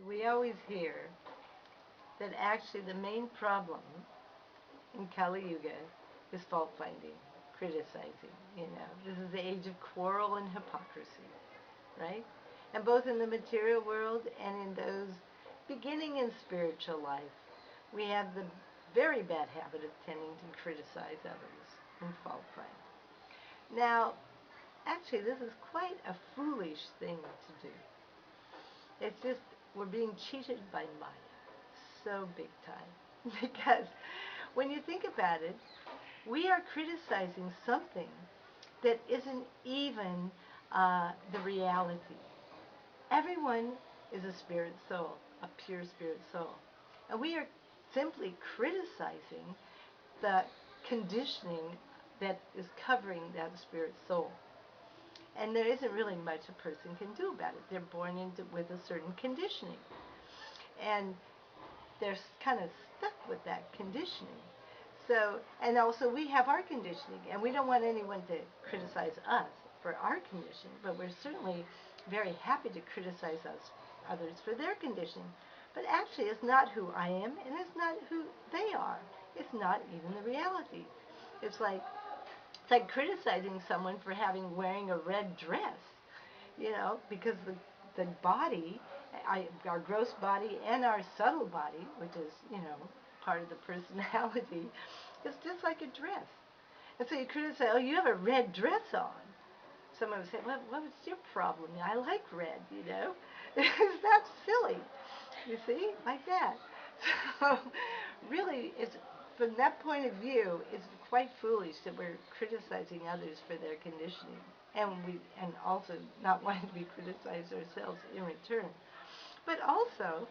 We always hear that actually the main problem in Kali Yuga is fault finding, criticizing. This is the age of quarrel and hypocrisy, right? And both in the material world and in those beginning in spiritual life, we have the very bad habit of tending to criticize others and fault find. Now, actually, this is quite a foolish thing to do. It's just we're being cheated by Maya so big time. Because when you think about it, we are criticizing something that isn't even the reality. Everyone is a spirit soul, a pure spirit soul. And we are simply criticizing the conditioning that is covering that spirit soul. And there isn't really much a person can do about it. They're born with a certain conditioning. And they're kind of stuck with that conditioning. So, and also we have our conditioning, and we don't want anyone to criticize us for our conditioning, but we're certainly very happy to criticize others for their conditioning. But actually, it's not who I am, and it's not who they are. It's not even the reality. It's like criticizing someone for wearing a red dress, because the body, our gross body and our subtle body, which is part of the personality, is just like a dress. And so you criticize, oh, you have a red dress on. Someone would say, well, what's your problem? I like red, That's silly, you see, like that. So really, from that point of view, it's quite foolish that we're criticizing others for their conditioning, and also not wanting to be criticized ourselves in return. But also,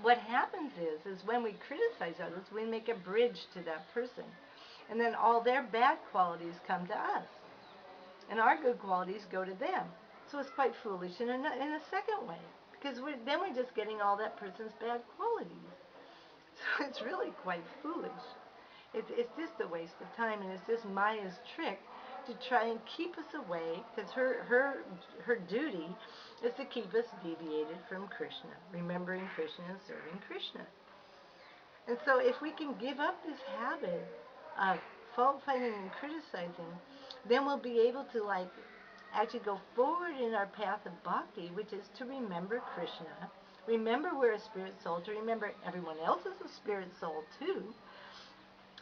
what happens is when we criticize others, we make a bridge to that person, and then all their bad qualities come to us, and our good qualities go to them. So it's quite foolish in a second way, because then we're just getting all that person's bad qualities. So it's really quite foolish. It's just a waste of time, and it's just Maya's trick to try and keep us away, because her duty is to keep us deviated from Krishna, remembering Krishna and serving Krishna. And so if we can give up this habit of fault finding and criticizing, then we'll be able to actually go forward in our path of bhakti, which is to remember Krishna, remember we're a spirit soul, to remember everyone else is a spirit soul too,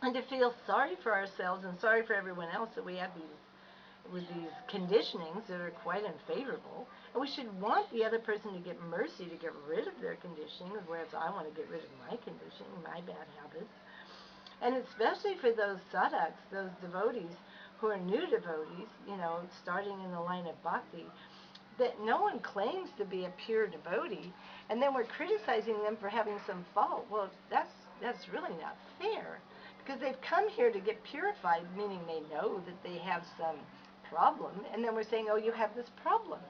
and to feel sorry for ourselves and sorry for everyone else that we have these conditionings that are quite unfavorable. And we should want the other person to get mercy, to get rid of their conditioning, whereas I want to get rid of my conditioning, my bad habits. And especially for those sadhaks, those devotees who are new devotees, starting in the line of bhakti, that no one claims to be a pure devotee, and then we're criticizing them for having some fault. Well, that's really not fair, because they've come here to get purified, meaning they know that they have some problem, and then we're saying, oh, you have this problem.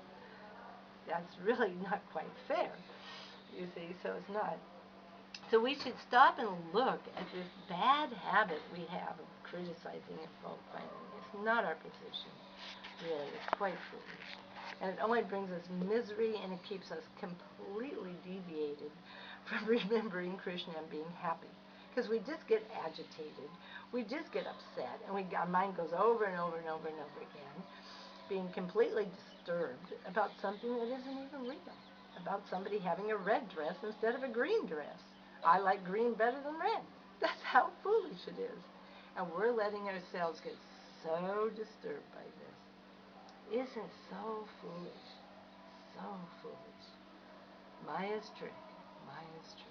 That's really not quite fair, you see, so it's not. So we should stop and look at this bad habit we have of criticizing and fault finding. It's not our position, really. It's quite foolish. And it only brings us misery, and it keeps us completely deviated from remembering Krishna and being happy. Because we just get agitated, we just get upset, and our mind goes over and over and over and over again, being completely disturbed about something that isn't even real, about somebody having a red dress instead of a green dress. I like green better than red. That's how foolish it is. And we're letting ourselves get so disturbed by this. Isn't it so foolish? So foolish. Maya's trick. Maya's trick.